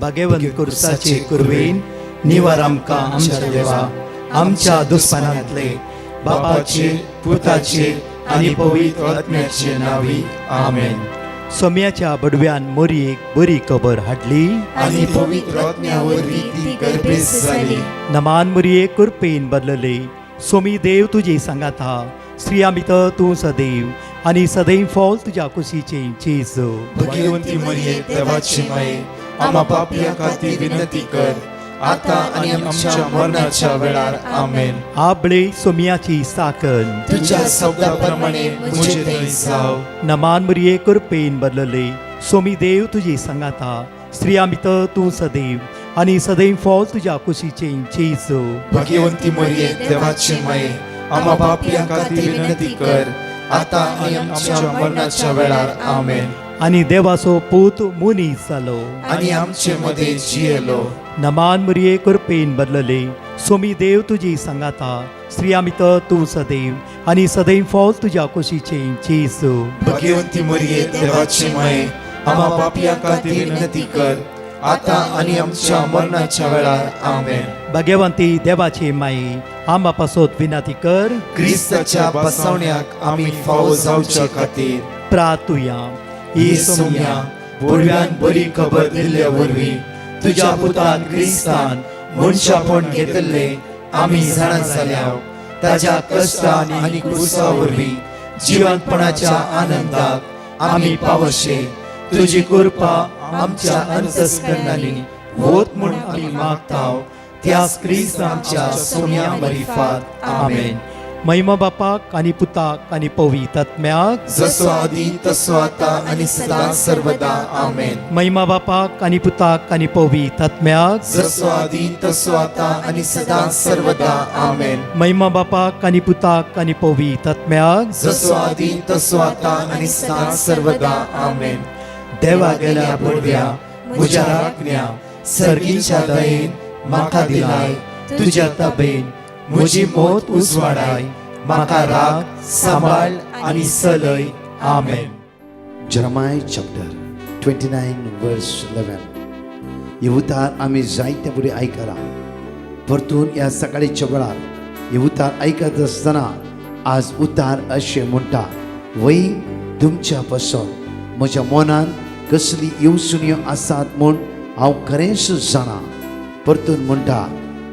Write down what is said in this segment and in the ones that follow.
भाग्यवंत कुर्साचे कुरवेन निवार आमकां आमच्या देवा आमच्या दुस्मनांतले बापाचे पुताचे आनी पवित्र आत्म्याचे नावी आमेन. सोम्याच्या बडव्यान मोरयेक बरी खबर हाडली आनी पवित्र आत्म्या वरवीं ती गर्भेस जाली. नमान मोरये कुरपेन बदलले सोमी देव तुजे सांगात हा स्त्रिया भितर तूं सदैव आनी सदैव फॉल तुज्या कुशीचे चेज. भगवंती मरिये देवाची माये आम्हा पापियां खातीर विनंती कर आता आनी आमच्या मरणाच्या वेळार आमेन. आबळे सोम्याची साकन तुझ्या शब्दाप्रमाणे मुझे थंय जाव. नमान मोरये कुरपेन बदलले सोमी देव तुजे सांगात हा स्त्रिया भितर तूं सदैव आनी सदैव फॉल तुज्या कुशीचे चेज. भगवंती मरिये देवाची माये आम्हा पापियां खातीर विनंती कर आता आनी आमच्या मरणाच्या वेळार आमेन. आनी देवाचो पूत मुनीस जालो आनी आमचे मदे जियेलो. नमान मोरये कुरपेन बदलले सोमी देव तुजी सांगात हा स्त्रिया भितर तूं सदैव आनी सदैव फॉल तुज्या कुशीचे चेज. भगवंती मरिये देवाची माये आम्हा पापियां खातीर विनंती कर आता आनी आमच्या मरणाच्या वेळार आमेन. भाग्यवंती देवाचे माये आंबा पासोत विनंती कर क्रिस्ताच्या बसवण्याक आमी फावो जावच्या खातीर प्रार्थुया. ही सोम्या बडव्यान बरी खबर दिल्ल्या वरवीं तुज्या पुतान क्रिस्तान मनशापण घेतले आमी जाणा जाल्या ताज्या कश्टान आनी क्रुसा वरवीं जिवंतपणाच्या आनंदाक आमी पावशे. तुजी कृपा आमच्या अंतस्करणांनी होत म्हूण आमी मागताव त्याच क्रिस्तांच्या सोम्या मरिफात आमेन. महिमा बापाक आनी पुताक आनी पवित्र आत्म्याक जसो आदी तसो आता आनी सदां सर्वदा आमेन. महिमा बापाक आनी पुताक आनी पवित्र आत्म्याक जसो आदी तसो आता आनी सदां सर्वदा आमेन. महिमा बापाक आनी पुताक आनी पवित्र आत्म्याक जसो आदी तसो आता आनी सदां सर्वदा आमेन. देवा गेल्या बडव्या म्हज्या राखण्या सर्गीच्या दयेन म्हाका दिलाय तुज्या तबेन म्हजी मोत उजवाडाय म्हाका राख सांबाळ आनी चलय आमेन. Jeremiah chapter 29 verse 11. हे उतार आम्ही जायत्या फुडें आयकला. परतून ह्या सकाळीच्या वेळार हे उतार आयकत आसतना आज उतार अशें म्हणटा वय तुमच्या पासून म्हज्या मनान कसली येवसुण्यो आसात म्हूण हांव खरेंच जाणा. परतून म्हणटा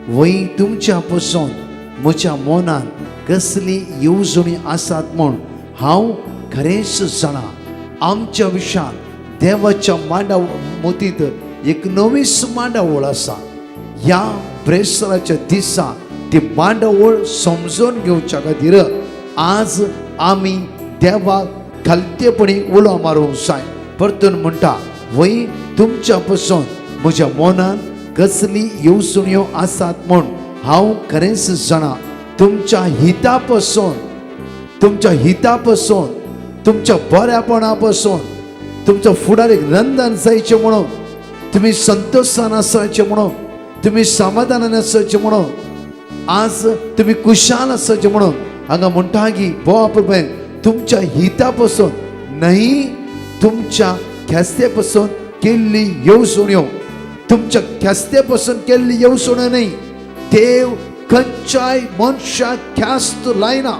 वय तुमच्या पासून म्हज्या मनान कसली येवजणी आसात म्हूण हांव खरेंच जाणा. आमच्या विशयान देवाच्या मांडाव मोतीत एक नवीस मांडावळ आसा. ह्या ब्रेसराच्या दिसा ती मांडावळ समजून घेवच्या खातीर आज आमी देवाक घालतेपणी उलो मारूंक जाय. परतून म्हणटा वय तुमच्या पासून म्हज्या मनान कसली येवसुण्यो आसात म्हूण हांव खरेंच जाणा. तुमच्या हिता पासून तुमच्या बऱ्यापणा पासून तुमच्या फुडार एक रंदन जायचें म्हणून तुमी संतोशान आसाचे म्हणून तुमी समाधानान आसाचे म्हणून आज तुमी कुशाल आसाचे म्हणून हांगा म्हणटा की बोवापुरपे तुमच्या हिता पासून न्हय तुमच्या ख्यास्ते पासून केल्ली येवसुण्यो. तुमच्या ख्यास्ते पासून केल्ली येवसुण्यो न्हय. देव खंयच्याय मनशाक ख्यास्त लायना.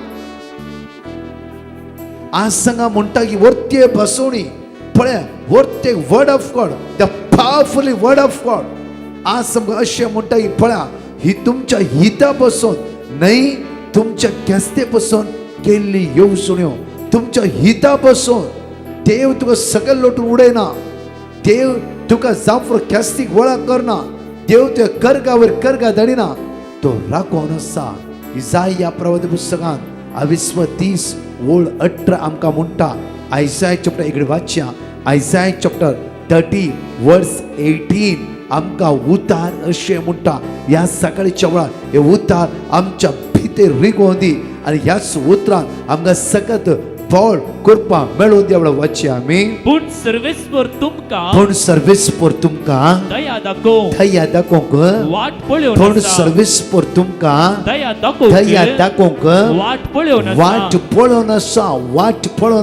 आज सांगा म्हणटा की वर्ते बसवणी पळय वर्ते word of God the powerfully word of God. आज समजा अशें म्हणटा की पळया ही तुमच्या हिता पासून न्हय तुमच्या ख्यास्ते पासून केल्ली येवसुण्यो. तुमच्या हिता पासून देव तुका सकयल लोटून उडयना. देव तुका जाफर ख्यास्तीक वळा करना. देव तुका कर्गावर कर्गा धडिना. तो राखोन आसा. इसाया प्रवादी पुस्तकांत 28:18 आमकां म्हणटा. आयसाया चॅप्टर इकडे वाचया. आयसाया चॅप्टर 30 वर्स 18 आमकां उतार अशें म्हणटा. ह्या सकाळीच्या वेळार हे उतार आमच्या भितर रिगोवन दी आनी ह्याच उतरान आमकां सकत फळ कृपा मेळोवन दी. वाचया आमी. पूण सर्वेस पर तुमकां दया दाखोवंक वाट पळोवन पूण सर्वीस पर तुमकां दया दाखोवंक वाट पळोवन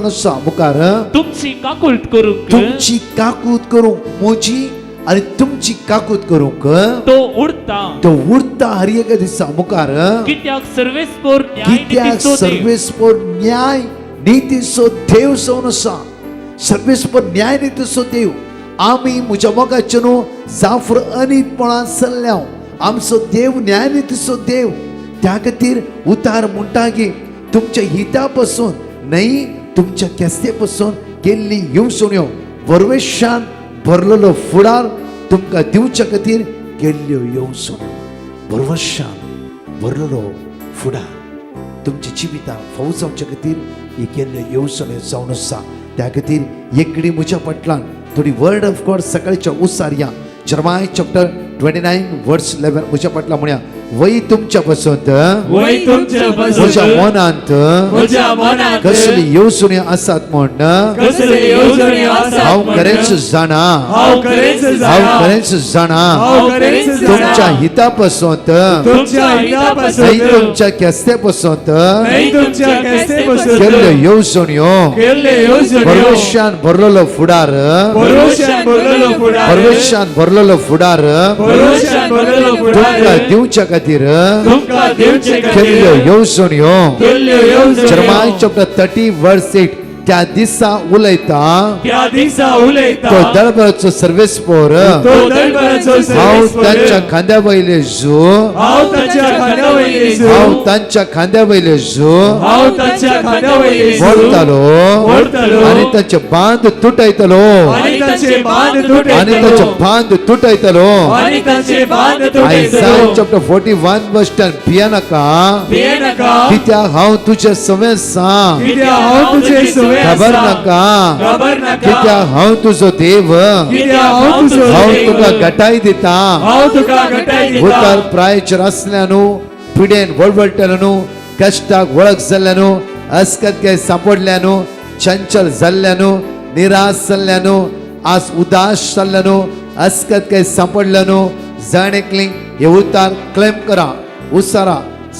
आसा. मुखार तुमची काकूट करूंक म्हजी आणि तुमची काकूत करूंक तो उडता तो उडता हर एक दिसा मुखार कित्याक सर्वेस्पोर न्याय कित्याक नीतीचो देव सर्वेस्पोर न्याय नीतीचो देव जावन आसा सर्वेस्पोर न्याय नीतीचो देव आमी म्हज्या मोगाचे न्हू जाफर अनितपणां चल्ल्या आमचो देव न्याय नीतीचो देव त्या खातीर उतार म्हणटा की तुमच्या हिता पासून न्हय तुमच्या केस्ते पासून केल्ली येवसण्यो परमेशान भरलेलो फुडार तुमकां दिवच्या खातीर केल्ल्यो येवसण्यो परमेशान भरलेलो फुडार तुमच्या जिवितांत फावो जावच्या खातीर ही केल्ल्यो येवसण्यो जावन आसा त्या खातीर एकडी म्हज्या फाटल्यान थोडी वर्ड ऑफ गॉड सकाळच्या उसार या जर्माय चॅप्टर 29 वर्स 11 म्हज्या फाटल्यान म्हणया वय तुमच्या पसंत वय तुमच्या म्हज्या मनांत कसली येवसण्यो आसात म्हण हांव खरेंच जाणा हांव खरेंच जाणा तुमच्या हिता पसंत न्हय तुमच्या केस्ते पसंत केल्ल्यो येवसण्यो परमेशान भरलेलो फुडार परमेशान भरलेलो फुडार तुमकां दिवच्या खातीर केल्ल्यो येवसण्यो जर्माय चॅप्टर 30 वर्स 8 त्या दिसा उलयता तो दळबराचो सर्वेस्पोर हांव तांच्या खांद्या वयले झू हांव तांच्या खांद्या वयले झू मोडतालो आनी तांचे बांद तुटयतलो आनी तांचे बांद तुटयतलो आयसाया चॅप्टर 41 वर्स 10 भियानाका कित्याक हांव तुजे सवे सा खबर नाका कित्याक हांव तुजो देव हांव तुका घटाय दिता उतार प्रायचर आसल्यानू पिडेन वळवळटल्यानू कश्टाक वळख जाल्ल्यानू अस्कतकाय सांपडल्यानू चंचल जाल्ल्यानू निराश जाल्ल्यानू आज उदास जाल्ल्यानू अस्कतकाय सांपडल्यानू जाणेकली हे उतार क्लेम करा उसारा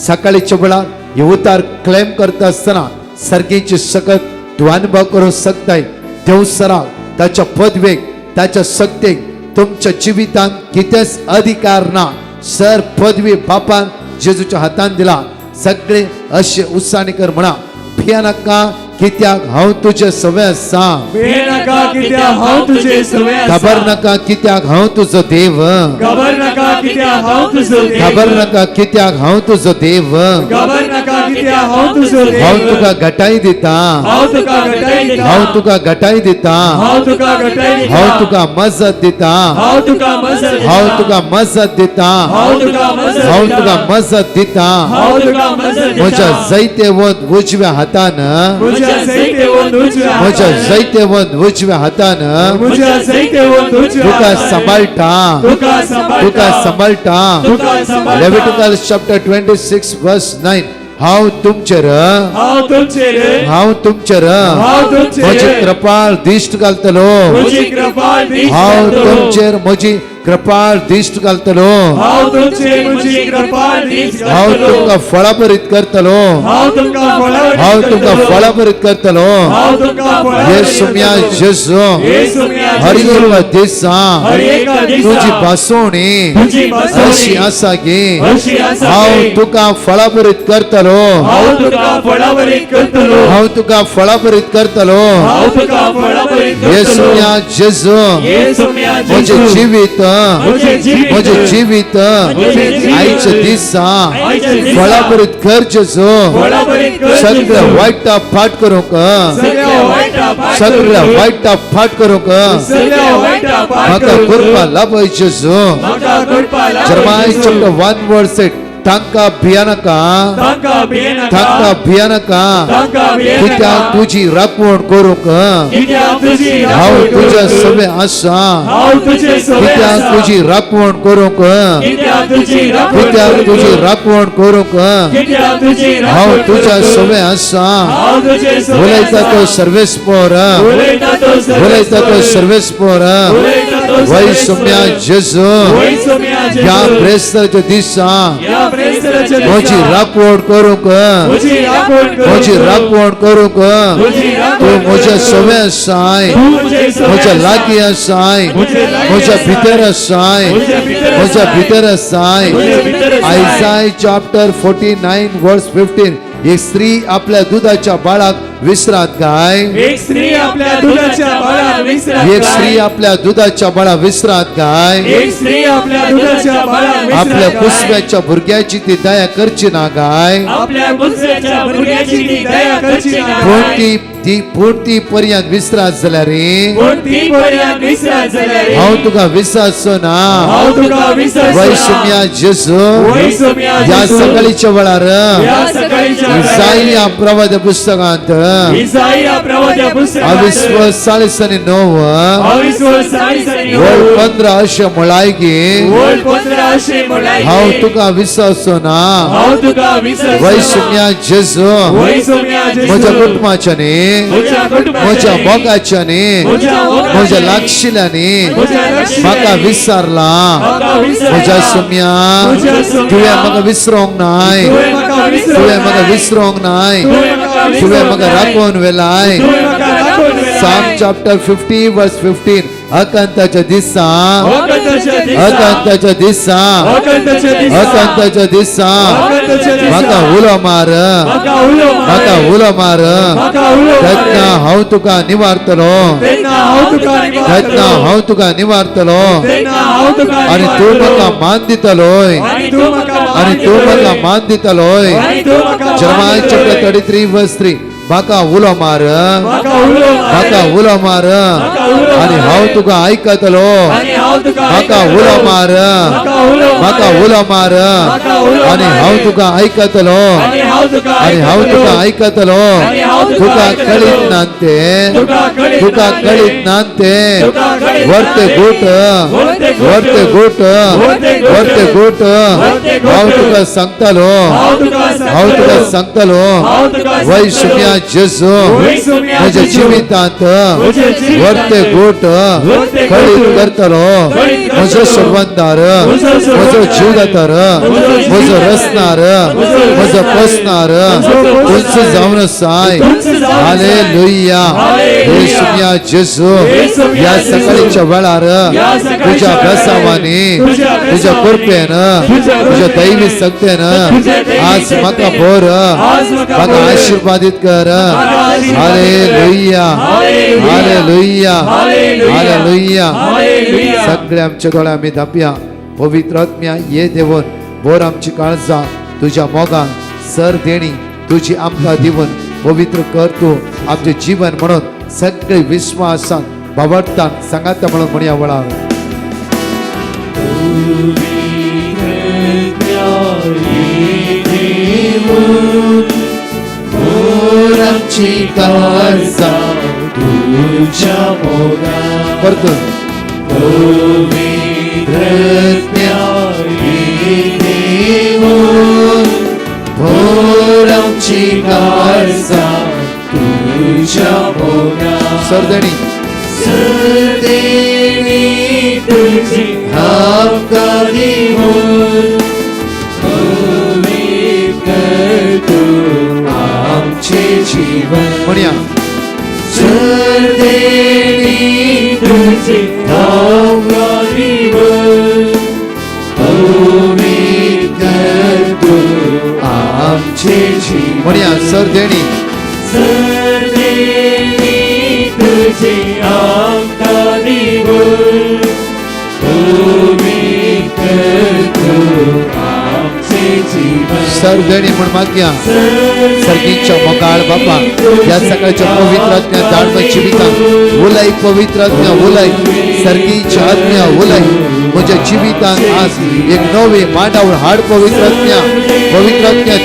सकाळीच्या वेळार हे उतार क्लेम करता आसतना सर्गेची सकत तू अनुभव करू शकताय देव सराव त्याच्या पदवेक त्याच्या सक्तेक तुमच्या जिवितांत कितेंच अधिकार ना सर पदवी बापान जेजूच्या हातान दिला सगळे अशे उत्साहाने कर म्हणा भिया नाका कित्याक हांव तुजे सवे आसा खबर नाका कित्याक हांव तुजो देव खबर नाका कित्याक हांव तुजो देव हांव तुका घटाय दिता हांव तुका घटाय दिता हांव तुका मजत दिता हांव तुका मजत दिता हांव तुका मजत दिता म्हज्या जायते वत उजव्या हातान म्हज्या जायते वत उजव्या हातान तुका सांबाळटा तुका सांबाळटा लेविटिकल चॅप्टर 26 वर्स 9 हांव तुमचेर म्हजी कृपाळ दिश्ट घालतलो हांव तुमचेर म्हजी कृपाळ दिश्ट घालतलो हांव तुमकां फळां बरीत करतलो हांव तुमकां फळां बरीत करतलो येसुम्या जेजू हर एक दिसा तुजी बासोणी अशी आसा की हांव तुका फळां बरीत करतलो हांव तुका फळां बरीत करतलो येसुम्या जेजू म्हजें जिवीत म्हजें जिवीत आयच्या दिसा फळां बरीत कर जेजू सगळ्या वायटा फाट करूंक सगळ्या वायटा फाट करूंक म्हाका कृपा लाभय जेजू जर्माय चॅप्टर 1 वर्स 8 तांकां भियानाका कित्याक तुजी राखण करूंक हांव तुज्या सवे आसा कित्याक तुजी राखण करूंक कित्याक तुजी राखण करूंक हांव तुज्या सवे आसा उलयता तो सर्वेस्पोर उलयता तो सर्वेस्पोर वै सोम्या जेजू जेजू प्रेस्तराच्या दिसा या प्रेस्तराच्या म्हजी दिसा राखवण करूंक तुझी राखण करूं म्हजी राखवण करूंक तुझी तूं राखण म्हज्या करूं. सवे आसाय तू मुझे सवे म्हज्या आसाय. लागीं आसाय मुझे लागीं म्हज्या आसाय. भितर आसाय मुझे भितर म्हज्या आसाय. भितर आसाय मुझे भितर आसाय. आयसाय चॅप्टर 49 वर्स 15 एक स्त्री आपल्या दुधाच्या बाळाक विसरात काय एक स्त्री आपल्या दुधाच्या बाळाला विसरत एक काय? स्त्री आपल्या दुधाच्या बाळा विसरात काय एक स्त्री आपल्या दुधाच्या बाळाला विसरत आपल्या काय? कुसव्याच्या भुरग्याची ती दया करची ना काय आपल्या कुसव्याच्या भुरग्याची ती दया करची ना पूण काय? ती पर्यंत विसरात जाल्यार रे पूण ती पर्यंत विसरत जाल्यार रे. हांव तुका विसरचो ना हांव तुका विसरचो ना. वैसम्या जेजू वैसम्या या जेजू. सकाळीच्या वेळार या सकाळीच्या इसाया प्रवाद पुस्तकांत इसाया प्रवाद्या पुस्तकात अविश्वास 49 अविश्वास 49 वळ 15 अशें म्हळाय की वळ 15 अशें म्हळाय की हांव तुका विसरचो ना हांव तुका विसरचो ना. वैसम्या जेजू वैसम्या जेजू. म्हज्या कुटुंबाच्या न्ही म्हज्या कुटुंबाच्या म्हज्या न्ही. मोगाच्या न्ही म्हज्या मोगाच्या म्हज्या न्ही. लागशिल्यांनी म्हज्या लागशिल्यांनी. म्हाका विसरला म्हाका विसरला. म्हज्या सुम्या म्हज्या सुम्या. तुवें म्हाका विसरोंक नाय तुवें म्हाका विसरोंक तुवें म्हाका नाय. विसरोंक नाय तुवें म्हाका तुवें विसरोंक म्हाका नाय. राखून वेलाय तुवें म्हाका राखून वेलाय. साम चॅप्टर 50 वर्स 15 अकंताच्या दिसा अकंताच्या दिसा. अकंताच्या दिसा अकंताच्या दिसा. अकंताच्या दिसा अकंताच्या दिसा. म्हाका उलो मार म्हाका उलो मार. म्हाका उलो मार म्हाका उलो मार. तेन्ना हांव तुका निवारतलो तेन्ना हांव तुका तेन्ना निवारतलो. हांव तुका निवारतलो तेन्ना हांव तुका आणि तूं निवारतलो. म्हाका मान दितलोय आणि तूं म्हाका मान आणि तूं दितलोय. म्हाका मान दितलोय आणि तूं म्हाका मान जर्माय दितलोय. चॅप्टर 33 वर्स 3 म्हाका उलो मार म्हाका उलो मार. म्हाका उलो मार म्हाका उलो आणि मार. हांव तुका आयकतलो आणि हांव तुका म्हाका आयकतलो. उलो मार म्हाका उलो मार. म्हाका उलो मार म्हाका उलो आणि मार. हांव तुका आयकतलो आणि हांव तुका आणि हांव आयकतलो. तुका आयकतलो आणि हांव तुका तुका आयकतलो. कळीत नांते तुका कळीत तुका नांते. कळीत नांते तुका कळीत वर्ते नांते. गोट वर्ते गोट. वर्ते गोट वर्ते गोट. वर्ते गोट वर्ते गोट. हांव तुका सांगतलो हांव तुका हांव तुका सांगतलो. सांगतलो हांव तुका वै सांगतलो. सुम्या जेजू वैसम्या म्हज्या जेजू. जिवितांत म्हज्या जिवितांत वर्ते गोट वर्ते कळीत गोट. करतलो कळीत करतलो. म्हजो संबंदार म्हजो म्हजो संबंदार. जीवदातार म्हजो म्हजो जीवदातार. रचणार म्हजो म्हजो रचणार. पोसणार म्हजो उंच पोसणार. जावन आसाय उंच जावन आसाय. Hallelujah hallelujah. हे सुम्या जेजू येसुम्या या जेजू. सकाळीच्या वेळार या सकाळच्या तुझ्या वेळार बेसावानी तुझ्या तुझ्या बेसावानी, कृपेन तुझ्या तुझ्या कृपेन, दैवी सक्तेन तुझ्या दैवी आज सक्तेन, म्हाका बोर आज म्हाका म्हाका बोर, आशीर्वादित कर म्हाका आशीर्वादित कर. Hallelujah hallelujah. Hallelujah hallelujah. Hallelujah hallelujah. सगळे आमच्या दोळ्या आमी धापया पवित्र आत्म्या ये देवून बोर आमची काळजां तुझ्या मोगान सर देणी तुझी आमकां दिवन पवित्र कर तूं आमचें जीवन म्हणून सगळे विश्वासान बावडटान सांगाता म्हणून म्हणया वळार आमची काळजां तुझ्या मोगान परतून आमची काळजां तुझ्या मोगान सरदेणी तुझी आमकां दिवन आमचे जीवन म्हणया सरदेणी तुझी आमचे जीवन म्हणया सरदेणी तुझी आमकां दिवन सरदेणी म्हण मागया सर्गीच्या मोगाळ बापा या सकाळच्या पवित्र आत्म्या दाडमय जिवितांत उलय पवित्र आत्म्या उलय सर्गीच्या आत्म्या उलय म्हज्या जिवितांत आज एक नवे मांडावर हाड पवित्र आत्म्या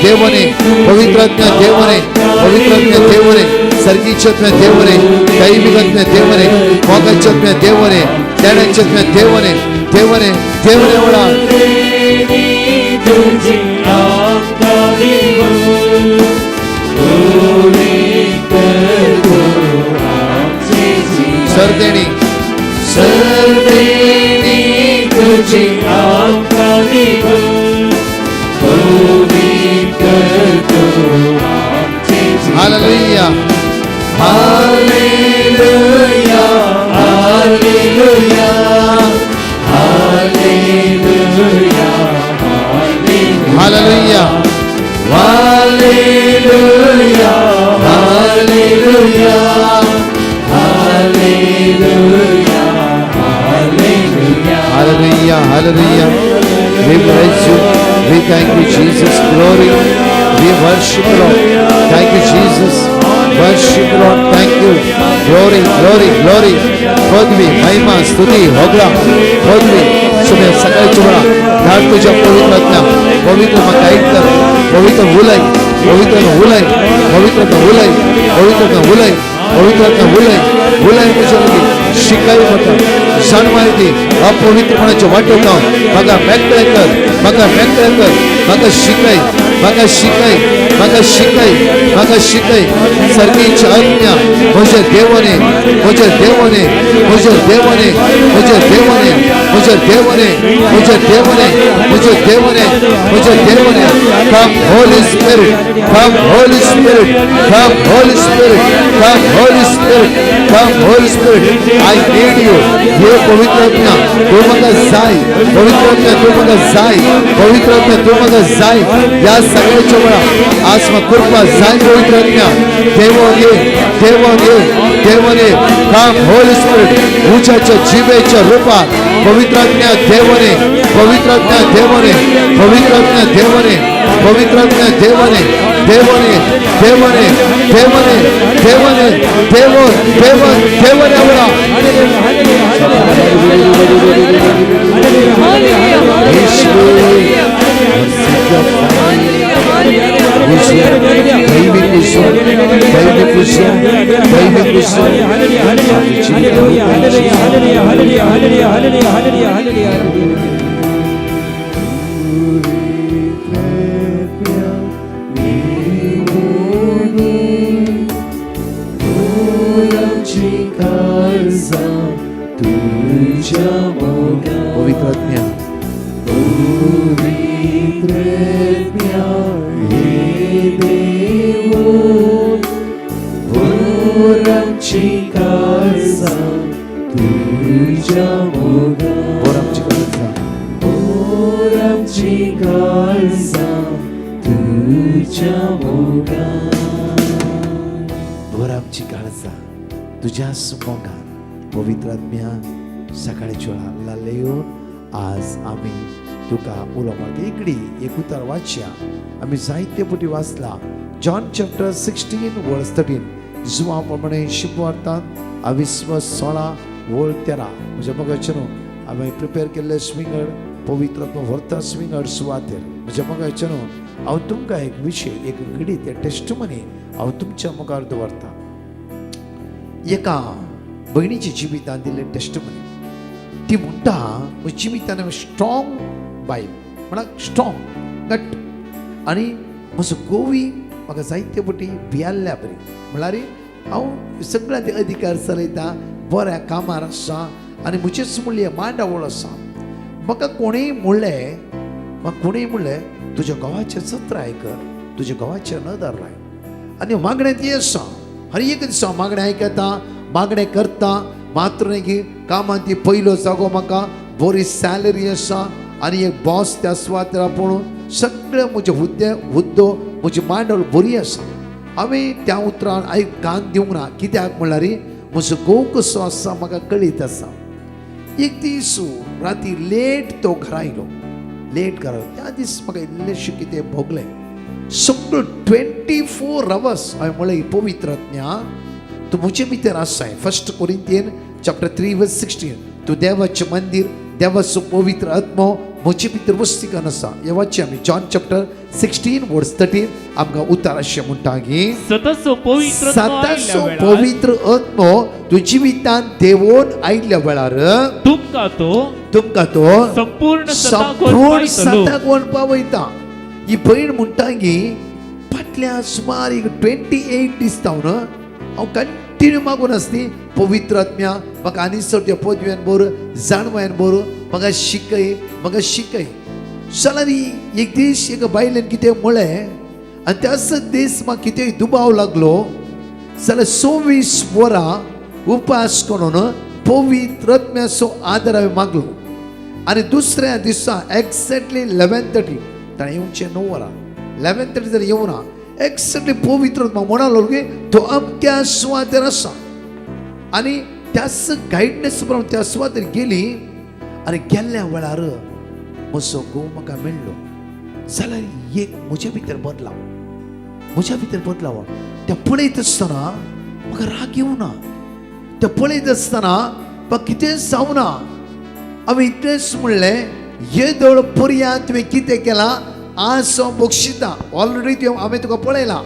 देवने पवित्र आत्म्या देवने पवित्र आत्म्या देवने सर्गीच्या आत्म्या देवने दैविक आत्म्या देवने मोगाच्या आत्म्या देवने ज्ञानाच्या आत्म्या देवने देवने देवने वळा तुझी आमकां दिवन सरदेणी तुझे आमका देव पवित्र करतो आमचे जीवन. Hallelujah. Hallelujah hallelujah hallelujah hallelujah. Hallelujah hallelujah hallelujah hallelujah. Hallelujah, hallelujah. We bless you. We thank you, Jesus. Glory. We worship you, Lord. Thank you, Jesus. Worship you, Lord. Thank you. Glory, glory, glory. पदवी, महिमा, स्तुती, होगला, पदवी. सुने सकाळी चुबळा. धाड तुझ्या पवित्र आत्म्या. पवित्र मग गाईड कर. पवित्र हुलय. पवित्र हुलय. पवित्र हुलय. पवित्र हुलय. पवित्र हुलय. हुलय तुझ्या लगी. शिकाई होता. सण माहिती अपवित्रपणाचे वाटो का मग व्यक्त कर मग व्यक्त कर मग शिकाई मग शिकाई मग शिकाई मग शिकाई सर्वीची आज्ञा मुझे देवने मुझे देवने मुझे देवने मुझे देवने मुझे देवने मुझे देवने मुझे देवने मुझे देवने come holy spirit come holy spirit come holy spirit come holy spirit come holy spirit I need you ये पवित्र आत्मा तू मग जाय पवित्र आत्मा तू मग जाय पवित्र आत्मा तू मग जाय या सगळ्याच्या वेळा आज मग कृपा जाय पवित्र आत्मा देवने देवने देवने काम होली स्पिरिट उच्याच्या जीवेच्या रूपात पवित्र आत्मा देवने पवित्र आत्मा देवने पवित्र आत्मा देवने पवित्र आत्मा देवने देवने देवने देवने देवने देवन देवन देवने आवडा पवित्र आत्मा तुझ्या समोगात पवित्र आत्म्या सकाळच्या वेळा येऊन आज आम्ही तुका उलोवपाक इकडी एक उतार वाचया आम्ही साहित्यपुटी वाचला जॉन चॅप्टर 16 वर्स 13 जुवा प्रमाणे शिपवार्तांत 20:16 वोळ 13 म्हणजे मगाचे न्हू आम्ही प्रिपेअर केल्ले स्विंगड पवित्र आत्मा व्हरता स्विंगड सुवातेर म्हणजे मगाचे न्हू हांव तुमकां एक विशय एक घडी ते टेस्टमनी हांव तुमच्या मुखार दवरता एका भयणीच्या जिवितांत दिल्ले टेस्टमनी ती म्हणटा म्हज्या जिवितान स्ट्रॉंग बायल म्हणल्यार स्ट्रॉंग घट्ट आनी म्हजो गोवी म्हाका जायते फावटी भियाल्ल्या बरी म्हळ्यार हांव सगळ्या ते अधिकार चलयता बऱ्या कामार आसा आनी म्हजेच म्हणलें मांडावळ आसा म्हाका कोणेंय म्हणलें तुज्या घोवाचें सत्र आयकर तुज्या घोवाचें नदर लाय आनी मागणें ती आसा हर एक दिसा मागणें आयकता मागणें करता मात्र की कामांत ती पयलो जागो म्हाका बरी सॅलरी आसा आनी एक बॉस त्या सुवातेर पळोवन सगळे म्हजे हुद्दो म्हजी मांडवळ बरी आसा हांवें त्या उतरान कान दिवंक ना कित्याक म्हणल्यार म्हजो घोव कसो आसा म्हाका कळीत आसा एक दीस राती लेट तो घरा आयलो लेट घरा त्या दीस म्हाका इल्लेशें कितें भोगलें सगळो 24 hours हांवें म्हळें पवित्र आत्म्या तू मुझे भितर आसाय 1 कोरिंथियन चॅप्टर 3 वर्स 16 तू देवाचें मंदिर देवाचो पवित्र आत्मो म्हजे भितर वस्तिकान आसा हे वाचया आमी जॉन चॅप्टर 16 वर्स 13 आमकां उतार अशें म्हणटा की सतसो पवित्र आत्मो तुज्या जिवितांत देवून आयिल्ल्या वेळार तुमकां तो संपूर्ण सताक वणपा वयता ही भयण म्हणटा की फाटल्या सुमार 28 दीस जावन हांव कंटिन्यू मागून आसली पवित्र आत्म्या म्हाका आनी चड त्या पदव्यान बर जाणवायन बर मग शिकय सलारी एक दीस एक बायलेन कितें म्हळें आनी त्याच दीस म्हाका कितें दुबाव लागलो जाल्यार 26 वरां उपास करून पवित्र आत्म्याचो आदार हांवें मागलो आनी दुसऱ्या दिसा एक्झॅक्टली 11:30 ताणें येवचें 9 वरां 11:30 जर येवना एक्झॅक्टली पवित्र आत्मा म्हणालो की तो अमक्या सुवातेर आसा आनी त्याच गायडनेस प्रमाणे त्या सुवातेर गेली आनी गेल्ल्या वेळार म्हजो घोव म्हाका मेळ्ळो जाल्यार एक म्हजे भितर बदलाव त्या पळयत आसतना म्हाका राग येवना त्या पळयत आसतना म्हाका कितें जावना हांवें इतलेंच म्हणलें येदोळ पर्यांत तुवें कितें केलां आज हांव बक्षिता ऑलरेडी हांवें तुका पळयलां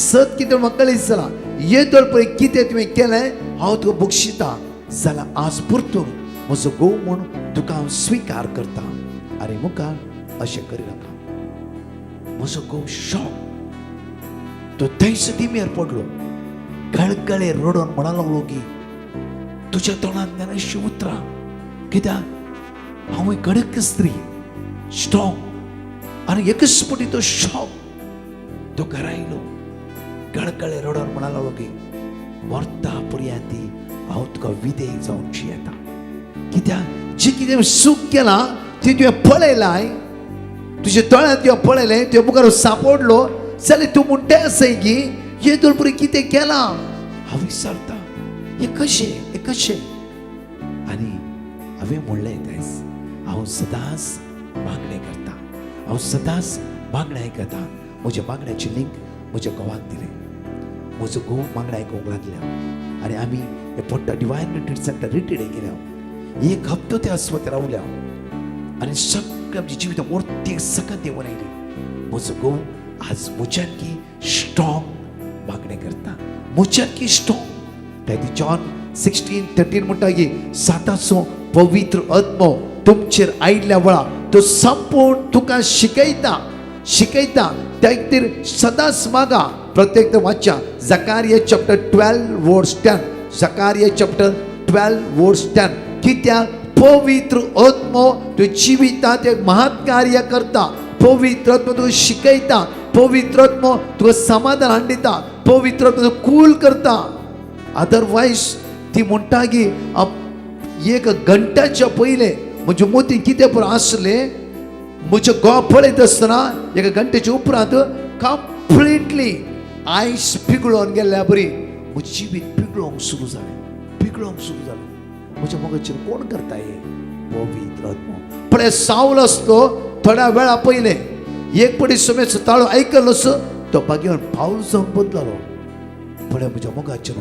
सत कितें म्हाका कळीत जाला येदोळ पर्यंत कितें तुवें केलें हांव तुका बक्षिता जाल्यार आज परतून म्हजो घोव म्हूण तुका हांव स्विकार करता आरे मुखार अशें करिनाका म्हजो घोव शॉक तो थंयच दिमेर पडलो गळगळे रडोन म्हणूंक लागलो की तुज्या तोंडांतल्यान अशीं उतरां कित्याक हांव एक कडक स्त्री स्ट्रॉंग आनी एकच पटी तो शॉक तो घरा येयलो गळगळे रडोन म्हणूंक लागलो की मरता पर्यांत हांव तुका विधेय जावची येता कित्याक जे कितें सूख केलां तें तुवें पळयलां तुजे दोळ्यांत तुवें पळयलें तुवें मुखार सांपडलो जाल्यार तूं म्हणटा आसय की येदोळ पर्यंत कितें केलां हांव विचारता हें कशें आनी हांवें म्हणलें तेंच हांव सदांच मागणें आयकता म्हज्या मागण्याची लिंक म्हज्या घोवाक दिलें म्हजो घोव मागणें आयकूंक लागल्या आनी आमी हे पोट्टा डिवायन रिट्रीट सेंटर रिट्रीट गेल्या एक हप्तो त्या सुवातेर रावल्या आनी सगळें आमचें जिवीत मोर्ती सकत देंवन आयली म्हजो घोव आज मुच्यानकी स्ट्रॉंग मागणें करता मुच्यानकी स्ट्रॉंग ताका जॉन 16:13 म्हणटा की साताचो पवित्र आत्मो तुमचेर आयिल्ल्या वेळार तो संपूर्ण तुका शिकयता त्या खातीर सदांच मागा प्रत्येक वाच्या जकारिया चॅप्टर 12 वर्स 10 जकारिया चॅप्टर 12 वर्स 10 कित्याक पवित्र आत्मो तुज्या जिवितांत एक महान कार्य करता पवित्र आत्मो तुका शिकयता पवित्र आत्मो तुका समाधान हाडिता पवित्र आत्मो तुका कूल करता अदरवायज ती म्हणटा की एक घंटाच्या पयले म्हणजे मोती कितें पुरो आसले म्हजे घोव पळयत आसतना एका घंटेच्या उपरांत कंप्लीटली आयस पिगळोन गेल्ल्या बरी म्हजें जिवीत पिगळोंक सुरू जालें म्हज्या मोगाचेर कोण करता हे पवित्र आत्मो पण सावलो आसलो थोड्या वेळा पयले एक पटी सुमेचो ताळो आयकलोस तो बागेवन पावल जावन बदललो पण म्हज्या मोगाचेर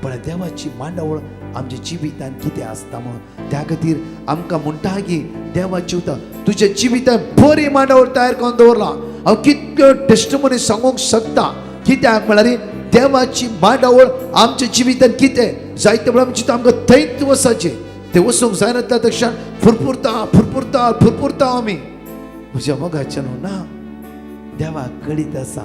पण देवाची मांडावळ आमच्या जिवितांत कितें आसता म्हणून त्या खातीर आमकां म्हणटा की देवाची उतर तुज्या जिवितांत बरी मांडावळ तयार करून दवरला हांव कितल्यो टेस्टमनी सांगूंक शकता कित्याक म्हळ्यार देवाची मांडावळ आमच्या जिवितांत कितें जायते वेळा आमची आमकां थंयच वसाचें ते वसूंक जायना त्या दक्षान फुरफुरता आमी म्हज्या मोगाचें न्हू ना देवाक कळीत आसा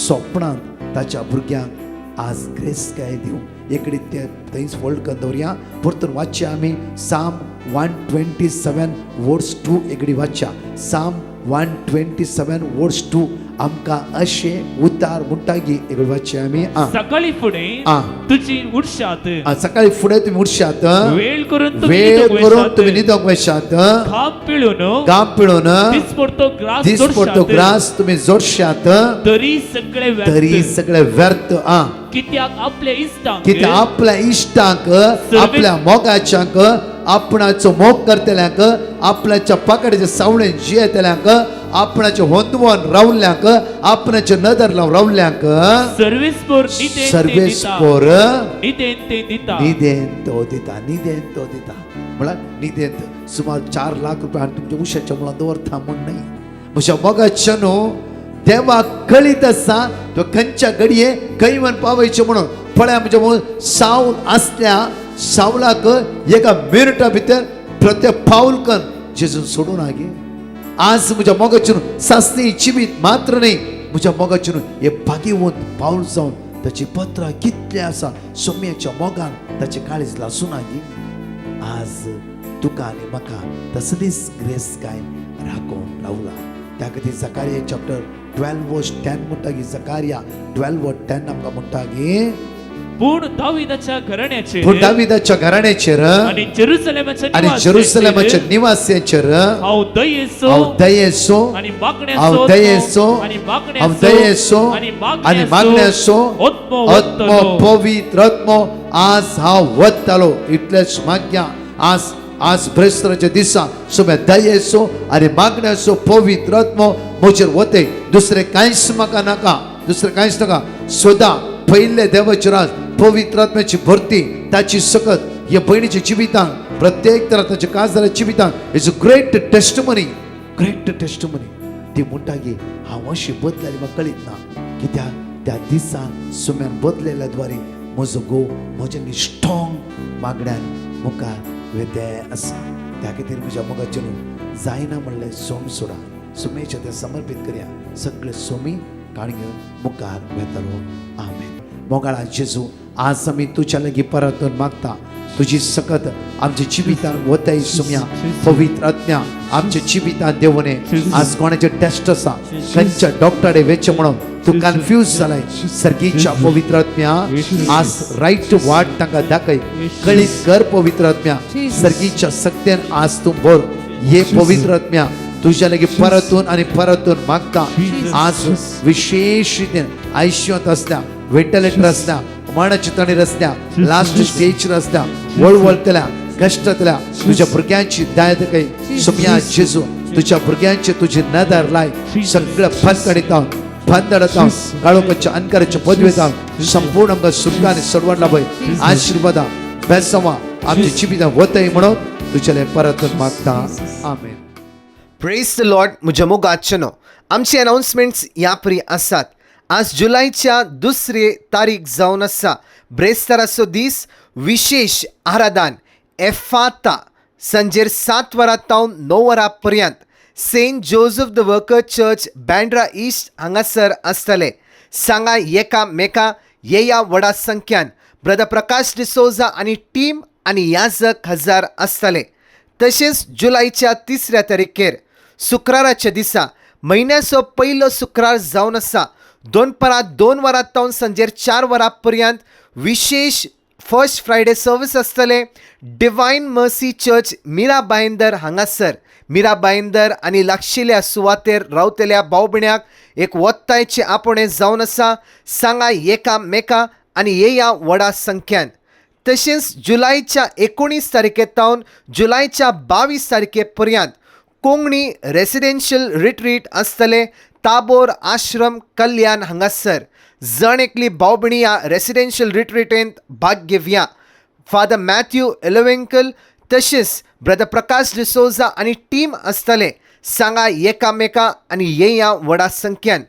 स्वप्नांत ताच्या भुरग्यांक आज ग्रेस काय दिवं एकडी ते थंयच होल्ड करून दवरया परतून वाचया आमी साम 127 वर्स 2 एकडी वाचया साम 127 वर्स 2 आमकां अशें उतार म्हणटा की एकडी वाचया आमी सकाळी फुडें तुजी उठशात सकाळी फुडें तुमी उठशात वेळ करून तुमी न्हिदोंक वयशात घाम पिळून दिसपडतो ग्रास तुमी जोडशात तरी सगळे व्यर्थ कित्याक आपल्या इश्टांक आपल्या मोगाच्यांक आपणाचो मोग करतल्यांक आपणाच्या पाकड्याच्या सावळेन जियेतल्यांक आपणाच्या होंदवोन रावल्यांक आपणाच्या नदर लावन रावल्यांक सर्वेस पोर निदेन तो दिता म्हळ्यार निदेन सुमार 4 लाख रुपया तुमच्या उशाच्या मुळांत दवरता म्हण न्हय म्हज्या मोगाच्या न्हू देवाक कळीत आसा तो खंयच्या घडये खंय वन पावयचें म्हणून पळय म्हणजे सावल आसल्या सावलाक एका मिनटा भितर प्रत्येक पावलकन जेजून सोडून आगे आज म्हज्या मोगाचेर सासणी जिवीत मात्र न्ही म्हज्या मोगाचेर हे भाग्यवंत पावल जावन ताची पत्रां कितले आसा सोम्याच्या मोगान ताचे काळीज लासून आगे आज तुका आनी म्हाका तसलीच ग्रेस काय राखून लावला. त्या खातीर जकारिया चॅप्टर 12:10 म्हणटा की जकारिया 12:10 आमकां म्हणटा की पूण दाविदाच्या घराण्याचेर पूण दाविदाच्या घराण्याचेर आणि जेरुसलेमाच्या जेरुसलेमाच्या निवास्यांचेर हांव दयेचो हांव दयेचो आणि मागण्याचो हांव दयेचो आणि हांव दयेचो आणि आनी मागण्याचो आत्मो आत्मो वत्तलो. पवित्र आत्मो आज हांव वत्तालो. इतलेच मागया आज ब्रेस्तराच्या दिसा सोम्या दयेचो आनी मागण्याचो पवित्र आत्मो म्हजेर वते. दुसरें कांयच म्हाका नाका, दुसरें कांयच नाका. सदां पयले देवाचे राज पवित्र आत्म्याची भरती ताची सकत ह्या भयणीच्या जिवितांत प्रत्येक तरा ताच्या काजदाराच्या जिवितांत इज अ ग्रेट टेस्टमनी. ती म्हणटा की हांव अशी बदलली म्हाका कळीत ना कित्याक त्या दिसान सुम्यान बदलेल्या द्वारे म्हजो घोव म्हज्या स्ट्रॉंग मागण्यान मुखार वेते आसा. त्या खातीर म्हज्या मोगाचे न्हू जायना म्हणलें सोम सोडा, सुमेच्या ते समर्पीत करया. सगळे सोमी काणयो मुखार वेतालो. आमेन. मोगाळा जेजू, आज आमी तुज्या लागीं परतून मागता. तुजी सकत आमच्या जिवितांत वताय सुम्या पवित्र आत्म्या आमच्या जिवितांत देवने. आज कोणाचे टेस्ट आसा खंयच्या डॉक्टरे वेचे म्हणून तू कन्फ्यूज जालाय, सर्गीच्या पवित्र आत्म्या आज राईट वाट तांकां दाखय. कळीत कर पवित्र आत्म्या, सर्गीच्या सक्तेन आज तूं भर. हे पवित्र आत्म्या तुझ्या लागीं परतून आनी परतून मागता. आज विशेष रितीन आयुष्यांत असल्या, वेंटिलेटर असल्या, मरणाची तणीर असल्या, लास्ट स्टेजर असल्या, वळवळतल्या कष्टातल्या तुझ्या भुरग्यांची दया दाखय. सुम्या जेजू, तुझ्या भुरग्यांचे तुझी नदर लाय. सगळं फनकडिता फंदडता काळोखाच्या अंकाराच्या पदवेत संपूर्ण आमकां सुखाने सोडवण लाभय. आशीर्वादा बेसवा आमच्या जिवितांत वतय म्हणून तुझ्या परतून मागता. आमेन. Praise the Lord. म्हज्या मोगाचनो आमचे अनाउन्समेंट्स ह्या परी आसात. आज जुलैच्या 2 तारीख जावन आसा. ब्रेस्ताराचो दीस विशेष आराधन एफाता सांजेर 7 वरां तावन 9 वरां पर्यंत Saint Joseph the Worker Church Bandra East हांगासर आसतले. सांगा एकामेका येया व्हडा संख्यान ब्रदर प्रकाश डिसोजा आनी टीम आनी याजक हजार आसतले. तशेंच जुलैच्या 3 तारखेर शुक्राराच्या दिसा म्हयन्याचो पयलो शुक्रार जावन आसा. 2 वरां तावन सांजेर 4 वरां पर्यंत विशेष फर्स्ट फ्रायडे सर्वीस आसतले. डिवायन मर्सी चर्च मिरा बायंदर हांगासर. मिरा बायंदर आनी लागशिल्ल्या सुवातेर रावतल्या भाव भयण्याक एक वत्तायचे आपणे जावन आसा. सांगा एकामेका आनी येया व्हडा संख्यान. तशेंच जुलैच्या 19 तारखेतावन जुलैच्या 22 तारखे पर्यंत कोंकणी रेसिडेन्शियल रिट्रीट आसतले ताबोर आश्रम कल्याण हांगासर. जण एकली भाव भयणी ह्या रेसिडेन्शियल रिट्रीटेंत भाग घेवया. फादर मॅथ्यू एलोवेंकल तशेंच ब्रदर प्रकाश डिसोजा आनी टीम आसतले. सांगा एकामेका आनी येया व्हडा संख्यान.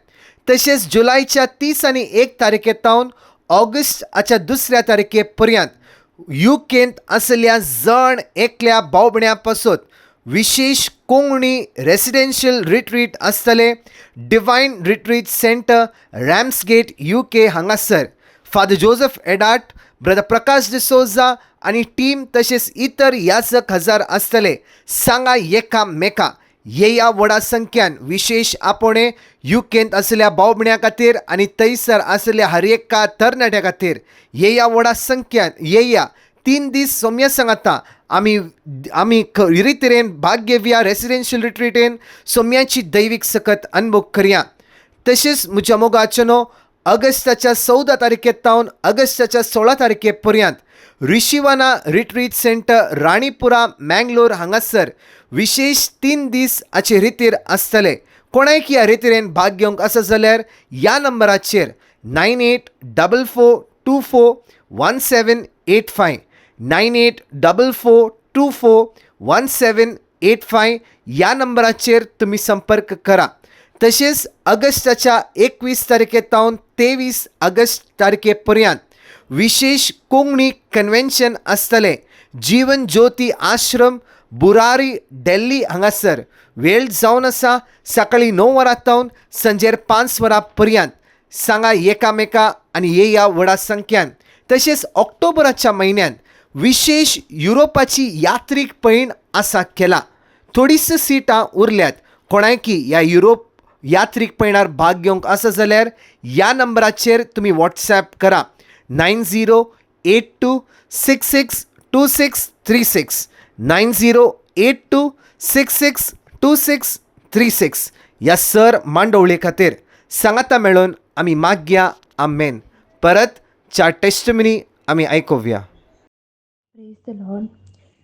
तशेंच जुलैच्या 30 आनी 1 तारखेतावन ऑगस्टाच्या 2 तारखे पर्यंत युकेंत आसलेल्या जण एकल्या भाव भयण्यां पासून विशेष कोंकणी रेसिडेन्शियल रिट्रीट आसतले. डिवायन रिट्रीट सेंटर रॅम्सगेट UK हांगासर. फादर जोसेफ एडाट, ब्रदर प्रकाश डिसोजा आनी टीम तशेंच इतर याजक हजार आसतले. सांगा एकामेका येया व्हडा संख्यान विशेष आपणे युकेंत आसलेल्या भाव भयण्यां खातीर आनी थंयसर आसलेल्या हर एका तरणाट्या खातीर येया व्हडा संख्यान येया. 3 दीस सोम्या सांगाता आमी खरी तरेन भाग घेवया रेसिडेन्शियल रिट्रीटेन. सोम्याची दैवीक सकत अनुभव करया. तशेंच म्हज्या मोगाचनो ऑगस्टाच्या 14 तारखेतावन ऑगस्टाच्या 16 तारखे पर्यंत रिशिवाना रिट्रीट सेंटर राणीपुरा मँगलोर हांगासर विशेष 3 दीस हाचे रितीर आसतले. कोणायक ह्या रितीरेन भाग घेवंक आसा जाल्यार ह्या नंबराचेर 9844241785 9844241785 ह्या नंबराचेर तुमी संपर्क करा. तशेंच ऑगस्टाच्या 21 तारखेतावन 23 ऑगस्ट तारखे पर्यंत विशेष कोंकणी कन्वेन्शन आसतले. जीवन ज्योती आश्रम बुरारी दिल्ली हांगासर. वेळ जावन आसा सकाळी 9 वरां तावन सांजेर 5 वरां पर्यंत. सांगा एकामेका आनी येया व्हडा संख्यान. तशेंच ऑक्टोबराच्या म्हयन्यान विशेष युरोपाची यात्रीक पैण आसा केला. थोडीशी सिटां उरल्यात. कोणायकी ह्या युरोप यात्रीक पैणार भाग घेवंक आसा जाल्यार ह्या नंबराचेर तुमी व्हॉट्सॅप करा 9082662636 9082662636 ह्या सर मांडोवळे खातीर सांगाता मेळून आमी मागया. आमेन. परत चार टेस्टमनी आमी आयकुया. Praise the Lord.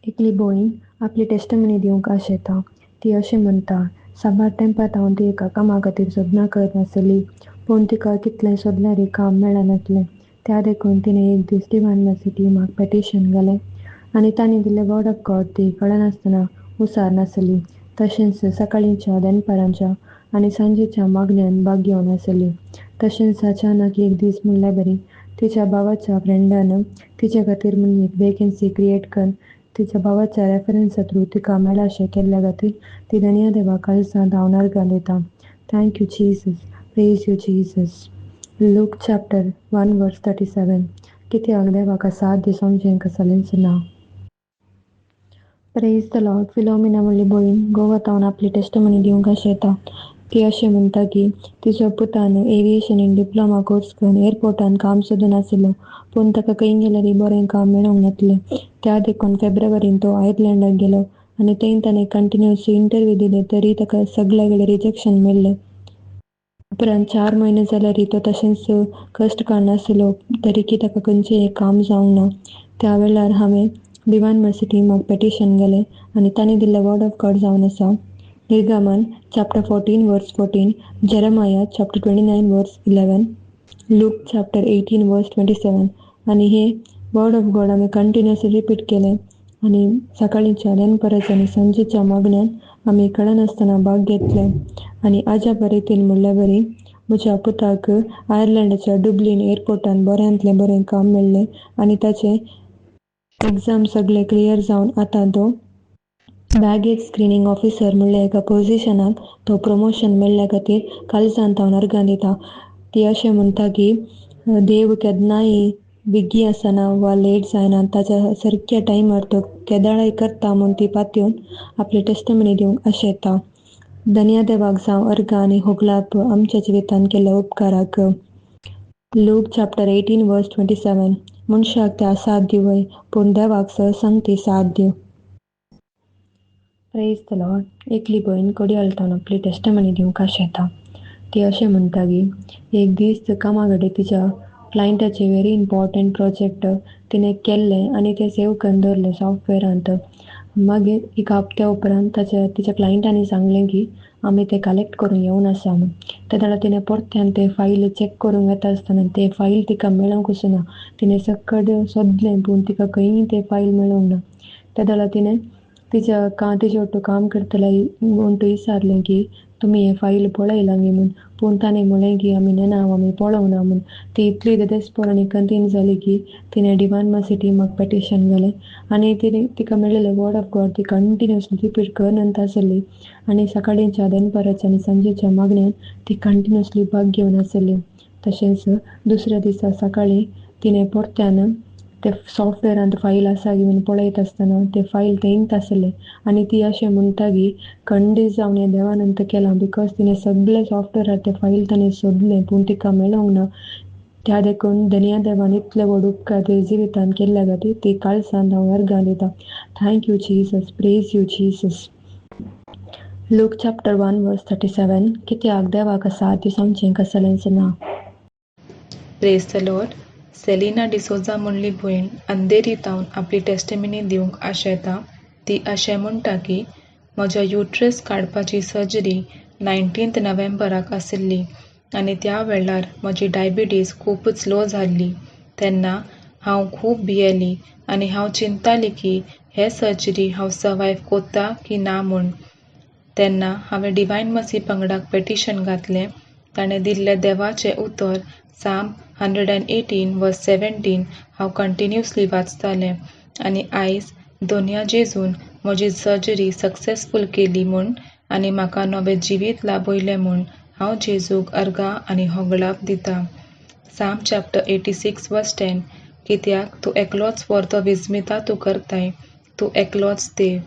एकली भयण आपली टेस्टमनी दिवंक आशेता. ती अशें म्हणटा, साबार तेंपात हांव ती एका कामा खातीर सोदना करत नासली, पूण तिका कितलें सोदल्यारय काम मेळनासलें. त्या देखून तिणें एक दीस डिवायन मर्सी म्हाका पेटिशन घालें आनी तांणी दिल्लें वर्ड ऑफ गॉड ती कळनासतना उसार नासली. तशेंच सकाळींच्या दनपारांच्या आनी सांजेच्या मागण्यांत भाग घेवन आसली. तशेंच अचानक एक दीस म्हणल्यार बरी तिच्या भावाच्या फ्रेंडान तिचे खातीर म्हणून एक वेकन्सी क्रिएट करून तिच्या भावाच्या रेफरन्सा थ्रू तिका मेळाशें केल्ल्या खातीर ती धन्य देवा काळजांत हांव नर्गां दिता. Thank you Jesus. Praise you Jesus. Luke chapter 1 verse 37. कित्याक देवाक साथ दिवंक कसलेंच ना. Praise the Lord. फिलोमिना म्हणली भयण गोवातावन आपली टेस्टमनी दिवंक आशेता. ती अशें म्हणटा की तिच्या पुतान एविएशनीन डिप्लोमा कोर्स करून एअरपोर्टान काम सोदून आशिल्लो, पूण ताका खंय गेल्यारय बरें काम मेळोंक नासलें. त्या देखून फेब्रुवारीन तो आयर्लंडाक गेलो आनी थंय ताणें कंटिन्युअसली इंटरव्यू दिले, तरी ताका सगळे कडेन रिजेक्शन मेळ्ळें. उपरांत 4 म्हयने जाल्यारय तो तशेंच कश्ट काडनाशिल्लो, तरी की ताका खंयचेंय काम जावंक ना. त्या वेळार हांवें डिवायन मर्सी म्हाका पेटिशन घालें आनी तांणी दिल्लें वर्ड ऑफ गॉड जावन आसा निर्गमन चॅप्टर 14 वर्स 14, जेरेमाया चॅप्टर 29 वर्स 11, लूक चॅप्टर 18 वर्स 27. आनी हे वर्ड ऑफ गॉड आमी कंटिन्युअसली रिपीट केले आनी सकाळींच्या दनपाराच्या आनी सांजेच्या मागण्यान आमी कळनासतना भाग घेतले. आनी आजा बरेतीन म्हणल्यार बरी म्हज्या पुताक आयर्लंडाच्या डुब्लिन एअरपोर्टान बऱ्यांतलें बरें काम मेळ्ळें आनी ताचें एग्जाम सगळे क्लियर जावन आतां तो बॅगेज स्क्रिनींग ऑफिसर म्हणल्या एका पोझिशनाक तो प्रमोशन मेळ्ळ्या खातीर काळजांत हांव नर्गां दिता. ती अशें म्हणटा की देव केन्नाय बेगी आसना वा लेट जायना, ताच्या सारक्या टायमार तो केदाळाय करता म्हूण ती पातयेवन आपली टेस्टमनी दिवंक आशेता. धन्य देवाक जावं अर्गां आनी होगलाप आमच्या जिवितान केल्ल्या उपकाराक. लूक चॅप्टर 18 वर्स 27. मनशाक त्या साथ दिवय, पूण देवाक सरसांग ती साथ दिव. Praise the Lord. एकली भयण कोडयाळतावन आपली टेस्टमनी दिवंक आशेता. ती अशें म्हणटा की एक दीस कामा कडेन तिच्या क्लायंटाचे व्हेरी इम्पॉर्टंट प्रोजेक्ट तिणें केल्लें आनी तें सेव करून दवरलें सॉफ्टवॅरांत. मागीर एक हप्त्या उपरांत तिच्या क्लायंटांनी सांगलें की आमी तें कलेक्ट करूंक येवन आसा म्हूण. त्या वेळार तिणें परत्यान तें फायल चॅक करूंक येता आसतना तें फायल तिका मेळोंकूच ना. तिणें सकड सोदलें पूण तिका खंयय तें फायल मेळोंक ना. त्या वेळार तिणें तिचे वांगडा काम करतले म्हणून विचारलें की तुमी हें फायल पळयलां न्ही म्हूण. पूण ताणें म्हणलें की आमी ना आमी पळोवंक ना म्हूण. ती इतली देस्पर आनी कंतीन जाली की तिणें डिवायन मर्सी म्हाका पेटिशन घालें आनी तिका मेळिल्लें वर्ड ऑफ गॉड ती कंटिन्युअसली रिपीट करत आसली आनी सकाळींच्या दनपाराच्या आनी सांजेच्या मागण्यान ती कंटिन्युअसली भाग घेवन आसली. तशेंच दुसऱ्या दिसा सकाळीं तिणें परत्यान ते सॉफ्टवॅरांत फायल आसा की म्हूण पळयत आसतना तें फायल थंयच आसलें आनी ती अशें म्हणटा की खंडीत जावन हें देवानंत केलां बिकॉज तिणें सगळे सॉफ्टवॅरार तें फायल ताणें सोदलें पूण तिका मेळोंक ना. त्या देखून धन्य देवान इतले व्हड उपकार ते जिवितान केल्ल्या खातीर ती काळजांत हांव नर्गां दिता. Thank you Jesus. Praise you Jesus. Luke chapter 1 verse 37. कित्याक देवाक साथ दिवंक कसलेंच ना. Praise the Lord. Selina D'Souza म्हणली भयण अंधेरीतावन आपली टेस्टमनी दिवंक आशेता. ती अशें म्हणटा की म्हज्या युट्रस काडपाची सर्जरी 19 नोव्हेंबराक आशिल्ली आनी त्या वेळार म्हजी डायबिटीज खूबच लो जाल्ली. तेन्ना हांव खूब भियेली आनी हांव चिंताली की हे सर्जरी हांव सर्वायव कोत्ता की ना म्हूण. तेन्ना हांवें डिवायन मर्सी पंगडाक पेटिशन घातलें. ताणें दिल्लें देवाचें उतर साम 118 वर्स 17 हांव कंटिन्युअसली वाचतालें आनी आयज दोनया जेजून म्हजी सर्जरी सक्सेसफूल केली म्हूण आनी म्हाका नवें जिवीत लाबयलें म्हूण हांव जेजूक अर्गां आनी होगलाप दिता. साम चॅप्टर 86 वर्स 10. कित्याक तूं एकलोच व्हरतो विस्मिता तूं करताय, तूं एकलोच देव.